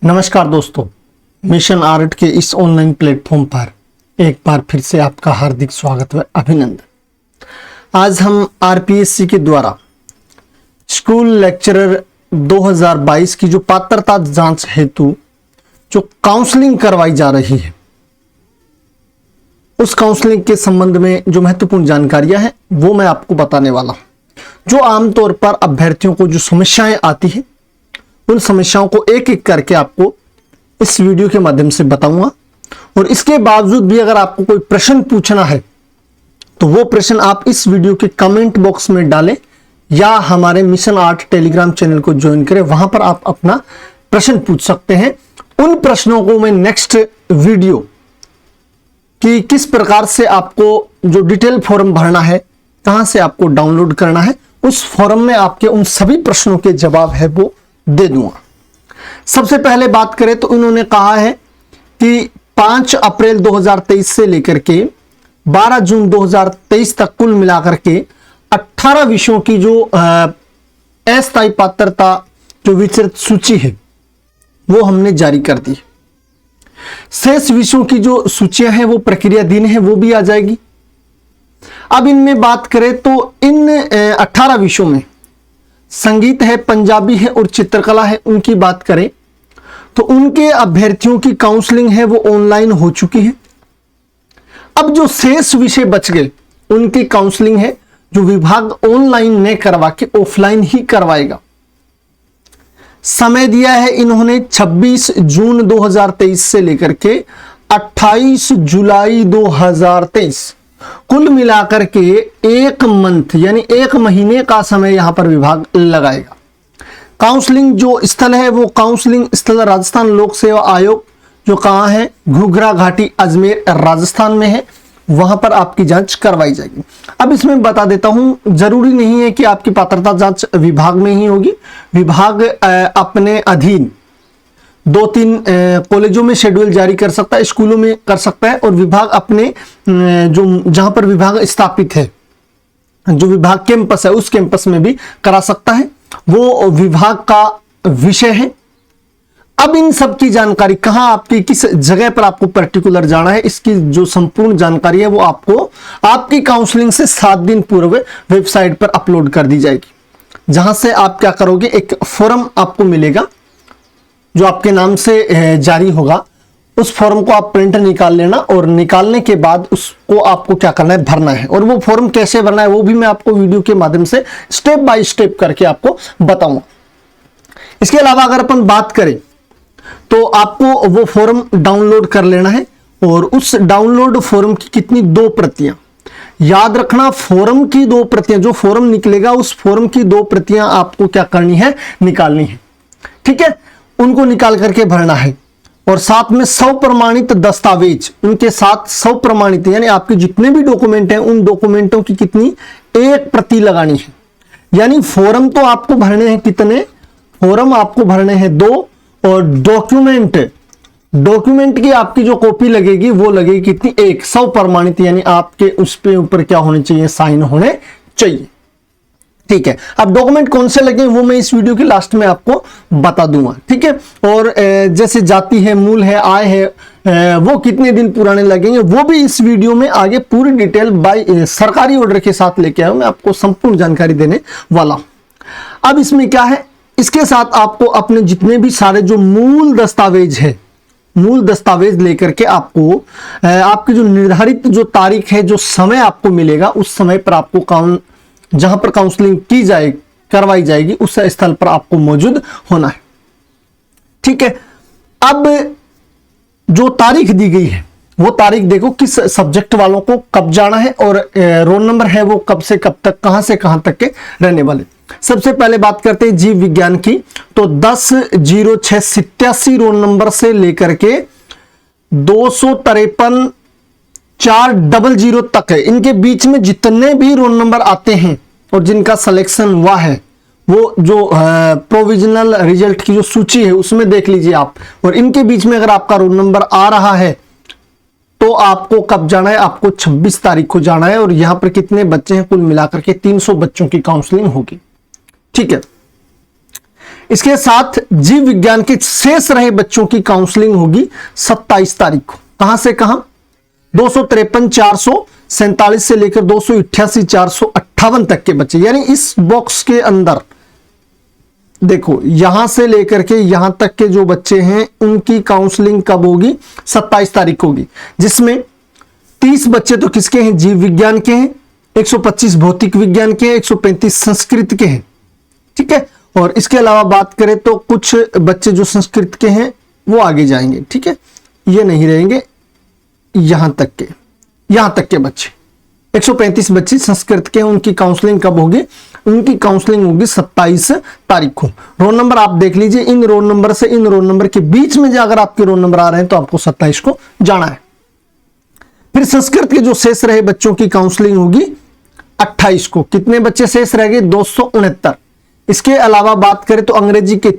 नमस्कार दोस्तों, mission art के इस ऑनलाइन प्लेटफॉर्म पर एक बार फिर से आपका हार्दिक स्वागत व अभिनंदन। आज हम आरपीएससी के द्वारा स्कूल लेक्चरर 2022 की जो पात्रता जांच हेतु जो काउंसलिंग करवाई जा रही है, उस काउंसलिंग के संबंध में जो महत्वपूर्ण जानकारियां हैं वो मैं आपको बताने वाला हूं। जो आमतौर पर अभ्यर्थियों को जो समस्याएं आती है, उन समस्याओं को एक एक करके आपको इस वीडियो के माध्यम से बताऊंगा। और इसके बावजूद भी अगर आपको कोई प्रश्न पूछना है तो वो प्रश्न आप इस वीडियो के कमेंट बॉक्स में डालें या हमारे मिशन आर्ट टेलीग्राम चैनल को ज्वाइन करें, वहां पर आप अपना प्रश्न पूछ सकते हैं। उन प्रश्नों को मैं नेक्स्ट वीडियो कि किस प्रकार से आपको जो डिटेल फॉर्म भरना है, कहां से आपको डाउनलोड करना है, उस फॉर्म में आपके उन सभी प्रश्नों के जवाब है वो दे दूंगा। सबसे पहले बात करें तो इन्होंने कहा है कि 5 अप्रैल 2023 से लेकर के 12 जून 2023 तक कुल मिलाकर के 18 विषयों की जो अस्थायी पात्रता जो विस्तृत सूची है वो हमने जारी कर दी। शेष विषयों की जो सूचियां हैं वो प्रक्रियाधीन है, वो भी आ जाएगी। अब इनमें बात करें तो इन 18 विषयों में संगीत है, पंजाबी है और चित्रकला है, उनकी बात करें तो उनके अभ्यर्थियों की काउंसलिंग है वो ऑनलाइन हो चुकी है। अब जो शेष विषय बच गए उनकी काउंसलिंग है जो विभाग ऑनलाइन नहीं करवा के ऑफलाइन ही करवाएगा। समय दिया है इन्होंने 26 जून 2023 से लेकर के 28 जुलाई 2023, कुल मिलाकर के एक मंथ यानी एक महीने का समय यहां पर विभाग लगाएगा। काउंसलिंग जो स्थल है वो काउंसलिंग स्थल राजस्थान लोक सेवा आयोग जो कहां है, घुघरा घाटी अजमेर राजस्थान में है, वहां पर आपकी जांच करवाई जाएगी। अब इसमें बता देता हूं, जरूरी नहीं है कि आपकी पात्रता जांच विभाग में ही होगी। विभाग अपने अधीन 2-3 कॉलेजों में शेड्यूल जारी कर सकता है, स्कूलों में कर सकता है, और विभाग अपने जो जहां पर विभाग स्थापित है, जो विभाग कैंपस है, उस कैंपस में भी करा सकता है। वो विभाग का विषय है। अब इन सब की जानकारी कहां आपकी किस जगह पर आपको पर्टिकुलर जाना है, इसकी जो संपूर्ण जानकारी है वो आपको आपकी काउंसलिंग से 7 दिन पूर्व वेबसाइट पर अपलोड कर दी जाएगी। जहां से आप क्या करोगे, एक फॉर्म आपको मिलेगा जो आपके नाम से जारी होगा। उस फॉर्म को आप प्रिंट निकाल लेना और निकालने के बाद उसको आपको क्या करना है, भरना है। और वो फॉर्म कैसे भरना है वो भी मैं आपको वीडियो के माध्यम से स्टेप बाय स्टेप करके आपको बताऊंगा। इसके अलावा अगर अपन बात करें तो आपको वो फॉर्म डाउनलोड कर लेना है, और उस डाउनलोड फॉर्म की कितनी 2 प्रतियां, याद रखना, फॉर्म की 2 प्रतियां, जो फॉर्म निकलेगा उस फॉर्म की 2 प्रतियां आपको क्या करनी है, निकालनी है। ठीक है, उनको निकाल करके भरना है। और साथ में 100 प्रमाणित दस्तावेज, उनके साथ 100 प्रमाणित यानी आपके जितने भी डॉक्यूमेंट हैं उन डॉक्यूमेंटों की कितनी 1 प्रति लगानी है। यानी फॉर्म तो आपको भरने हैं कितने, फॉर्म आपको भरने हैं 2, और डॉक्यूमेंट की आपकी जो कॉपी लगेगी वो लगेगी कितनी, 1। 100 प्रमाणित यानी आपके उस पे ऊपर क्या होने चाहिए, साइन होने चाहिए। ठीक है, अब डॉक्यूमेंट कौन से लगे वो मैं इस वीडियो के लास्ट में आपको बता दूंगा। ठीक है, और जैसे जाति है, मूल है, आय है, वो कितने दिन पुराने लगेंगे वो भी इस वीडियो में आगे पूरी डिटेल बाय सरकारी ऑर्डर के साथ लेके आया हूं, मैं आपको संपूर्ण जानकारी देने वाला हूं। अब इसमें क्या है, इसके साथ आपको अपने जितने भी सारे जो मूल दस्तावेज है, मूल दस्तावेज लेकर के आपको आपकी जो निर्धारित जो तारीख है, जो समय आपको मिलेगा, उस समय पर आपको जहां पर काउंसलिंग की जाए करवाई जाएगी उस स्थल पर आपको मौजूद होना है। ठीक है, अब जो तारीख दी गई है वो तारीख देखो किस सब्जेक्ट वालों को कब जाना है, और रोल नंबर है वो कब से कब तक, कहां से कहां तक के रहने वाले। सबसे पहले बात करते हैं जीव विज्ञान की, तो 10/06/87 रोल नंबर से लेकर के 253 400 तक है। इनके बीच में जितने भी रोल नंबर आते हैं और जिनका सिलेक्शन हुआ है वो जो प्रोविजनल रिजल्ट की जो सूची है उसमें देख लीजिए आप। और इनके बीच में अगर आपका रोल नंबर आ रहा है तो आपको कब जाना है, आपको 26 तारीख को जाना है। और यहां पर कितने बच्चे हैं, कुल मिलाकर के 300 बच्चों की काउंसलिंग होगी। ठीक है, इसके साथ जीव विज्ञान के शेष रहे बच्चों की काउंसलिंग होगी 27 तारीख को। कहां से कहां? 253 447 से लेकर 288 458 तक के बच्चे, यानी इस बॉक्स के अंदर देखो यहां से लेकर के यहां तक के जो बच्चे हैं उनकी काउंसलिंग कब होगी? 27 तारीख होगी, जिसमें 30 बच्चे तो किसके हैं? जीव विज्ञान के हैं, 125 भौतिक विज्ञान के हैं, 135 संस्कृत के हैं। ठीक है, और इसके अलावा बात करें तो कुछ बच्चे जो संस्कृत के हैं वो आगे जाएंगे। ठीक है, ये नहीं रहेंगे, यहां तक के बच्चे 135 बच्चे संस्कृत के हैं। उनकी काउंसलिंग कब होगी? उनकी काउंसलिंग होगी 27 तारीख को। रोल नंबर आप देख लीजिए, इन रोल नंबर से इन रोल नंबर के बीच में जो अगर आपके रोल नंबर आ रहे हैं तो आपको 27 को जाना है। फिर संस्कृत के जो शेष रहे बच्चों की काउंसलिंग होगी 28 को। कितने बच्चे शेष रह गए? 269। इसके अलावा बात करें तो अंग्रेजी के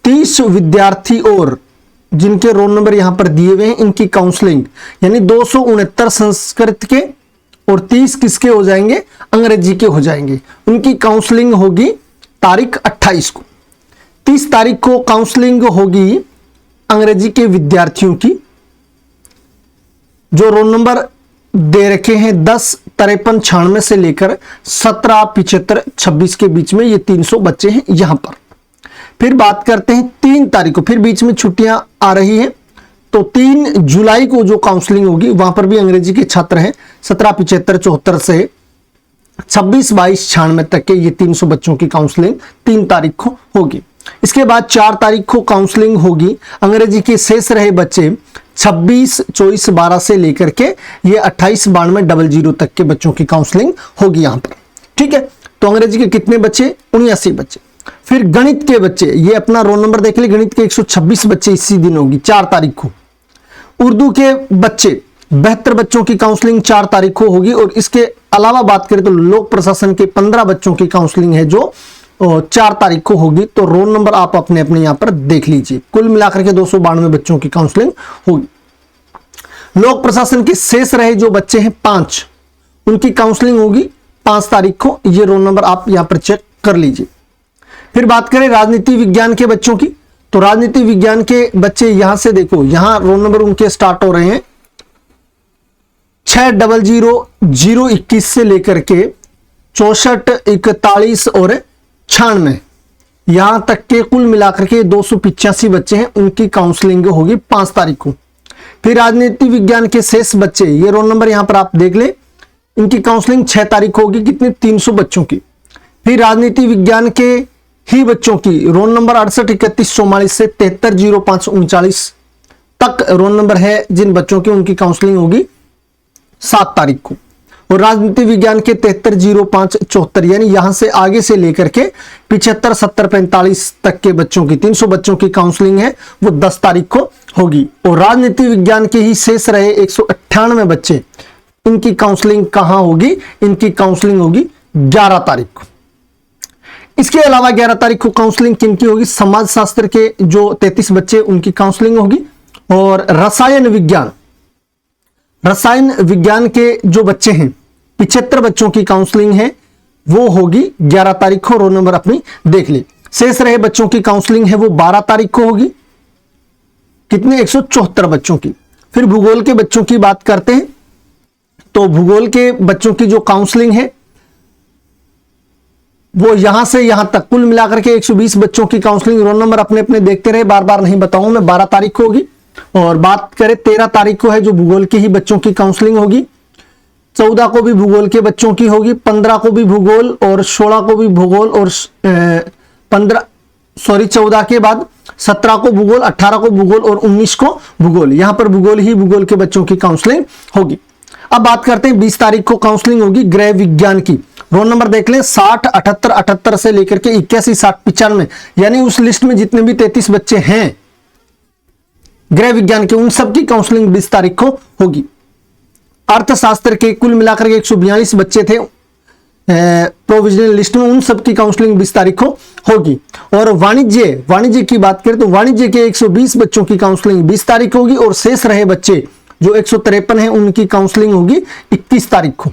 30 विद्यार्थी और जिनके रोल नंबर यहां पर दिए हुए हैं, इनकी काउंसलिंग यानी 269 संस्कृत के और 30 किसके हो जाएंगे? अंग्रेजी के हो जाएंगे। उनकी काउंसलिंग होगी तारीख 28 को। 30 तारीख को काउंसलिंग होगी अंग्रेजी के विद्यार्थियों की, जो रोल नंबर दे रखे हैं 10 53 96 से लेकर 17 75 26 के बीच में, ये 300 बच्चे हैं यहां पर। फिर बात करते हैं 3 तारीख को, फिर बीच में छुट्टियां आ रही हैं तो 3 जुलाई को जो काउंसलिंग होगी वहां पर भी अंग्रेजी के छात्र हैं 17 75 74 से 26 22 96 तक के, ये 300 बच्चों की काउंसलिंग 3 तारीख को होगी। इसके बाद 4 तारीख को काउंसलिंग होगी अंग्रेजी के शेष रहे बच्चे 26 24 12 से लेकर के ये 28 92 00 तक के बच्चों की काउंसलिंग होगी यहां पर। ठीक है, तो अंग्रेजी के कितने बच्चे? 79 बच्चे। फिर गणित के बच्चे, ये अपना रोल नंबर देख ले, गणित के 126 बच्चे इसी दिन होगी 4 तारीख को। उर्दू के बच्चे 72 बच्चों की काउंसलिंग 4 तारीख को होगी। और इसके अलावा बात करें तो लोक प्रशासन के 15 बच्चों की काउंसलिंग है जो 4 तारीख को होगी। तो रोल नंबर आप अपने अपने यहां पर देख लीजिए। कुल मिलाकर के 292 बच्चों की काउंसलिंग होगी। लोक प्रशासन के शेष रहे जो बच्चे हैं 5, उनकी काउंसलिंग होगी 5 तारीख को। ये रोल नंबर आप यहां पर चेक कर लीजिए। फिर बात करें राजनीति विज्ञान के बच्चों की, तो राजनीति विज्ञान के बच्चे यहां से देखो, यहां रोल नंबर उनके स्टार्ट हो रहे हैं 600 से लेकर के 64 41 और 96 यहां तक के कुल मिलाकर के 285 बच्चे हैं। उनकी काउंसलिंग होगी 5 तारीख को। फिर राजनीति विज्ञान के शेष बच्चे, ये रोल नंबर यहां पर आप देख ले, इनकी काउंसलिंग 6 तारीख को होगी। कितने? 300 बच्चों की। फिर राजनीति विज्ञान के ही बच्चों की रोल नंबर 68 31 44 से 73 05 39 तक रोल नंबर है जिन बच्चों की, उनकी काउंसलिंग होगी 7 तारीख को। और राजनीति विज्ञान के 73 05 74 यानी यहां से आगे से लेकर के 75 70 45 तक के बच्चों की 300 बच्चों की काउंसलिंग है वो 10 तारीख को होगी। और राजनीति विज्ञान के ही शेष रहे 198 बच्चे, इनकी काउंसलिंग कहां होगी? इनकी काउंसलिंग होगी 11 तारीख को। इसके अलावा 11 तारीख को काउंसलिंग किनकी होगी? समाज शास्त्र के जो 33 बच्चे, उनकी काउंसलिंग होगी। और रसायन विज्ञान के जो बच्चे हैं 75 बच्चों की काउंसलिंग है वो होगी 11 तारीख को। रोल नंबर अपनी देख ले। शेष रहे बच्चों की काउंसलिंग है वो 12 तारीख को होगी। कितने? 174 बच्चों की। फिर भूगोल के बच्चों की बात करते हैं तो भूगोल के बच्चों की जो काउंसलिंग है वो यहां से यहां तक कुल मिलाकर के 120 बच्चों की काउंसलिंग, रोल नंबर अपने अपने देखते रहे, बार बार नहीं बताऊं मैं, 12 तारीख को होगी। और बात करें 13 तारीख को है जो भूगोल के ही बच्चों की काउंसलिंग होगी। 14 को भी भूगोल के बच्चों की होगी, 15 को भी भूगोल और 16 को भी भूगोल और 14 के बाद 17 को भूगोल, 18 को भूगोल और 19 को भूगोल। यहां पर भूगोल ही भूगोल के बच्चों की काउंसलिंग होगी। अब बात करते हैं 20 तारीख को काउंसलिंग होगी गृह विज्ञान की। रोल नंबर देख लें 60 78 78 से लेकर के 81 60 95 यानी उस लिस्ट में जितने भी 33 बच्चे हैं गृह विज्ञान के, उन सब की काउंसलिंग 20 तारीख को होगी। अर्थशास्त्र के कुल मिलाकर के 142 बच्चे थे प्रोविजनल लिस्ट में, उन सब की काउंसलिंग 20 तारीख को होगी। और वाणिज्य की बात करें तो वाणिज्य के 120 बच्चों की काउंसलिंग 20 तारीख होगी। और शेष रहे बच्चे जो 153 हैं उनकी काउंसलिंग होगी 21 तारीख को।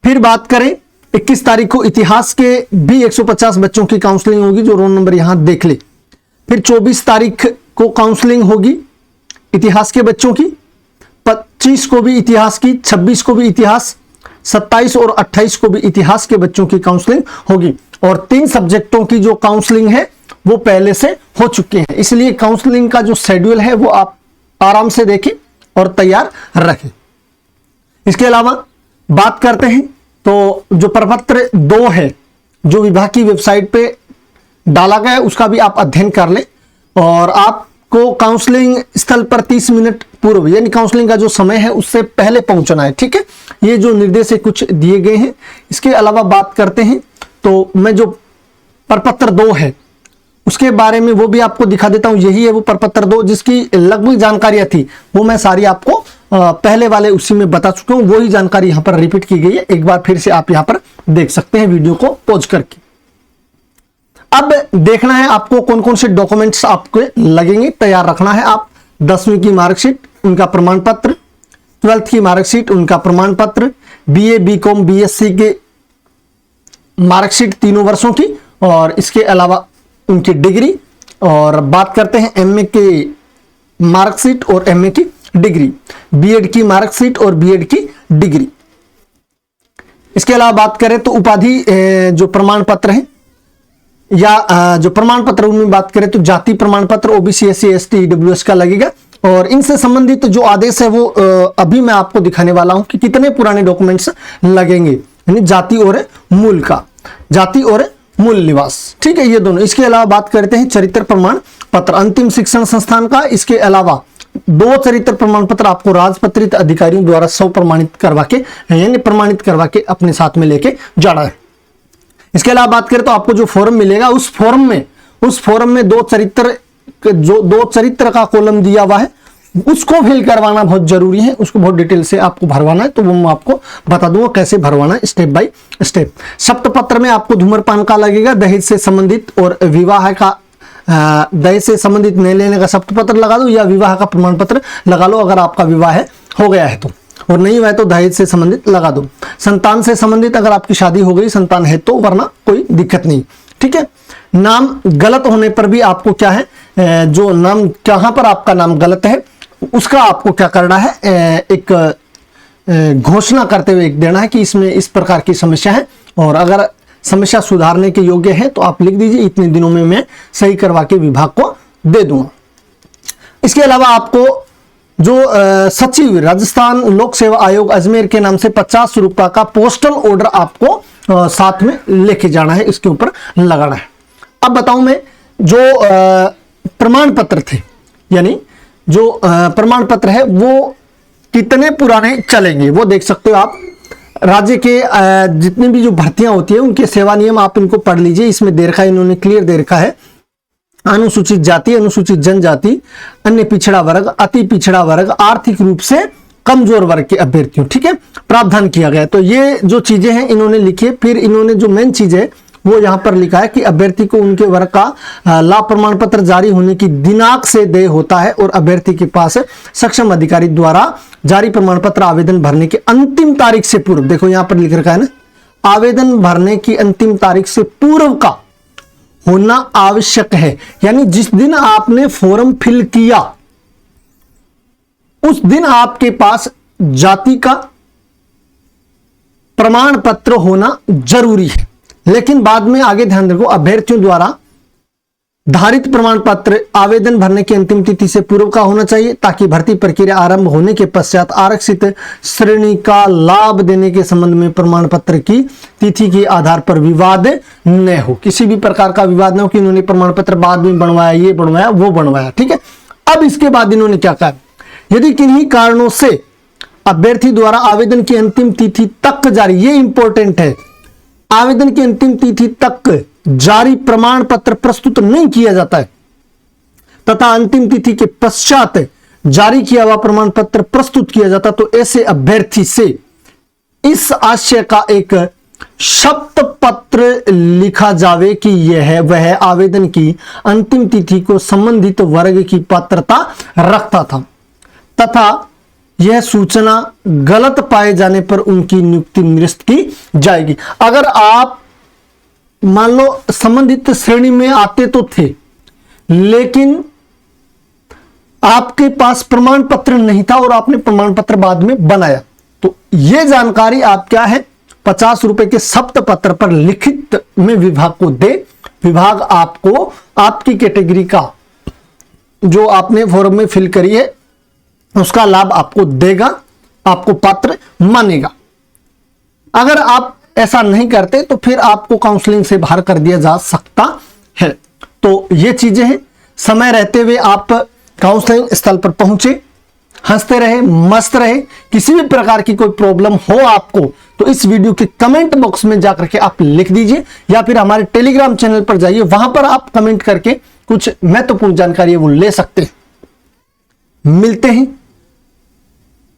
फिर बात करें 21 तारीख को इतिहास के भी 150 बच्चों की काउंसलिंग होगी, जो रोल नंबर यहां देख ले। फिर 24 तारीख को काउंसलिंग होगी इतिहास के बच्चों की, 25 को भी इतिहास की, 26 को भी इतिहास, 27 और 28 को भी इतिहास के बच्चों की काउंसलिंग होगी। और 3 सब्जेक्टों की जो काउंसलिंग है वो पहले से हो चुके हैं, इसलिए काउंसलिंग का जो शेड्यूल है वो आप आराम से देखें और तैयार रखें। इसके अलावा बात करते हैं तो जो प्रपत्र 2 है जो विभाग की वेबसाइट पे डाला गया है उसका भी आप अध्ययन कर लें। और आपको काउंसलिंग स्थल पर 30 मिनट पूर्व, यानी काउंसलिंग का जो समय है उससे पहले पहुंचना है, ठीक है। ये जो निर्देश कुछ दिए गए हैं। इसके अलावा बात करते हैं तो मैं जो प्रपत्र 2 है उसके बारे में वो भी आपको दिखा देता हूं। यही है वो प्रपत्र 2 जिसकी लगभग जानकारियां थी वो मैं सारी आपको पहले वाले उसी में बता चुका हूं। वही जानकारी यहां पर रिपीट की गई है, एक बार फिर से आप यहां पर देख सकते हैं वीडियो को पॉज करके। अब देखना है आपको कौन कौन से डॉक्यूमेंट्स आपको लगेंगे, तैयार रखना है। आप 10वीं की मार्कशीट, उनका प्रमाण पत्र, 12th की मार्कशीट, उनका प्रमाण पत्र, बीए, बीकॉम, बीएससी के मार्कशीट तीनों वर्षों की, और इसके अलावा उनकी डिग्री। और बात करते हैं एमए के मार्कशीट और एमए की डिग्री, बीएड की मार्कशीट और बीएड की डिग्री। इसके अलावा बात करें तो उपाधि जो प्रमाण पत्र है या जो प्रमाण पत्र उनमें बात करें तो जाति प्रमाण पत्र ओबीसी, एससी, एसटी, ईडब्ल्यूएस का लगेगा। और इनसे संबंधित जो आदेश है वो अभी मैं आपको दिखाने वाला हूं कि कितने पुराने डॉक्यूमेंट्स लगेंगे, यानी जाति और मूल का, जाति और मूल निवास, ठीक है, ये दोनों। इसके अलावा बात करते हैं चरित्र प्रमाण पत्र अंतिम शिक्षण संस्थान का। इसके अलावा 2 चरित्र प्रमाण पत्र आपको राजपत्रित अधिकारियों द्वारा स्व प्रमाणित करवा के, यानी प्रमाणित करवा के अपने साथ में लेके जाना है। इसके अलावा बात करें तो आपको जो फॉर्म मिलेगा उस फॉर्म में 2 चरित्र का कॉलम दिया हुआ है, उसको फिल करवाना बहुत जरूरी है, उसको बहुत डिटेल से आपको भरवाना है। तो वो मैं आपको बता दूंगा कैसे भरवाना है स्टेप बाय स्टेप। सप्तपत्र में आपको धूम्रपान का लगेगा, दहेज से संबंधित और विवाह का, दहेज से संबंधित नहीं लेने का सप्तपत्र लगा दो या विवाह का प्रमाण पत्र लगा लो अगर आपका विवाह हो गया है तो, और नहीं हुआ है तो दहेज से संबंधित लगा दो। संतान से संबंधित अगर आपकी शादी हो गई, संतान है तो, वरना कोई दिक्कत नहीं, ठीक है। नाम गलत होने पर भी आपको क्या है, जो नाम जहां पर आपका नाम गलत है उसका आपको क्या करना है, एक घोषणा करते हुए एक देना है कि इसमें इस प्रकार की समस्या है, और अगर समस्या सुधारने के योग्य है तो आप लिख दीजिए इतने दिनों में मैं सही करवा के विभाग को दे दूंगा। इसके अलावा आपको जो सचिव राजस्थान लोक सेवा आयोग अजमेर के नाम से 50 रुपए का पोस्टल ऑर्डर आपको साथ में लेके जाना है, इसके ऊपर लगाना है। अब बताऊं मैं जो प्रमाण पत्र थे, यानी जो प्रमाण पत्र है वो कितने पुराने चलेंगे वो देख सकते हो आप। राज्य के जितनी भी जो भर्तियां होती है उनके सेवा नियम आप इनको पढ़ लीजिए, इसमें दे रखा है, इन्होंने क्लियर दे रखा है। अनुसूचित जाति, अनुसूचित जनजाति, अन्य पिछड़ा वर्ग, अति पिछड़ा वर्ग, आर्थिक रूप से कमजोर वर्ग के अभ्यर्थियों, ठीक है, प्रावधान किया गया है। तो ये जो चीजें हैं इन्होंने लिखी है। फिर इन्होंने जो मेन चीज है वो यहां पर लिखा है कि अभ्यर्थी को उनके वर्ग का लाभ प्रमाण पत्र जारी होने की दिनांक से देय होता है और अभ्यर्थी के पास सक्षम अधिकारी द्वारा जारी प्रमाण पत्र आवेदन भरने की अंतिम तारीख से पूर्व, देखो यहां पर लिख रखा है ना, आवेदन भरने की अंतिम तारीख से पूर्व का होना आवश्यक है। यानी जिस दिन आपने फॉर्म फिल किया उस दिन आपके पास जाति का प्रमाण पत्र होना जरूरी है। लेकिन बाद में आगे ध्यान रखो, अभ्यर्थियों द्वारा धारित प्रमाण पत्र आवेदन भरने की अंतिम तिथि से पूर्व का होना चाहिए ताकि भर्ती प्रक्रिया आरंभ होने के पश्चात आरक्षित श्रेणी का लाभ देने के संबंध में प्रमाण पत्र की तिथि के आधार पर विवाद न हो, किसी भी प्रकार का विवाद न हो कि इन्होंने प्रमाण पत्र बाद में बनवाया, ये बनवाया, वो बनवाया, ठीक है। अब इसके बाद इन्होंने क्या कहा, यदि किन्हीं कारणों से अभ्यर्थी द्वारा आवेदन की अंतिम तिथि तक जारी, ये इंपॉर्टेंट है, आवेदन की अंतिम तिथि तक जारी प्रमाण पत्र प्रस्तुत नहीं किया जाता है तथा अंतिम तिथि के पश्चात जारी किया हुआ प्रमाण पत्र प्रस्तुत किया जाता, तो ऐसे अभ्यर्थी से इस आशय का एक शब्द पत्र लिखा जावे कि यह वह आवेदन की अंतिम तिथि को संबंधित वर्ग की पात्रता रखता था तथा यह सूचना गलत पाए जाने पर उनकी नियुक्ति निरस्त की जाएगी। अगर आप मान लो संबंधित श्रेणी में आते तो थे, लेकिन आपके पास प्रमाण पत्र नहीं था और आपने प्रमाण पत्र बाद में बनाया, तो यह जानकारी आप क्या है 50 रुपए के शपथ पत्र पर लिखित में विभाग को दे। विभाग आपको आपकी कैटेगरी का जो आपने फॉर्म में फिल करी है उसका लाभ आपको देगा, आपको पात्र मानेगा। अगर आप ऐसा नहीं करते तो फिर आपको काउंसलिंग से बाहर कर दिया जा सकता है। तो ये चीजें हैं, समय रहते हुए आप काउंसलिंग स्थल पर पहुंचे, हंसते रहे, मस्त रहे। किसी भी प्रकार की कोई प्रॉब्लम हो आपको तो इस वीडियो के कमेंट बॉक्स में जाकर के आप लिख दीजिए, या फिर हमारे टेलीग्राम चैनल पर जाइए, वहां पर आप कमेंट करके कुछ महत्वपूर्ण जानकारी वो ले सकते हैं। मिलते हैं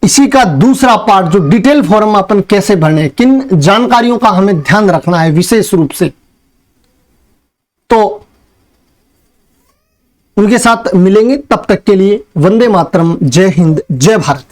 इसी का दूसरा पार्ट, जो डिटेल फॉर्म अपन कैसे भरने, किन जानकारियों का हमें ध्यान रखना है विशेष रूप से, तो उनके साथ मिलेंगे। तब तक के लिए वंदे मातरम, जय हिंद, जय भारत।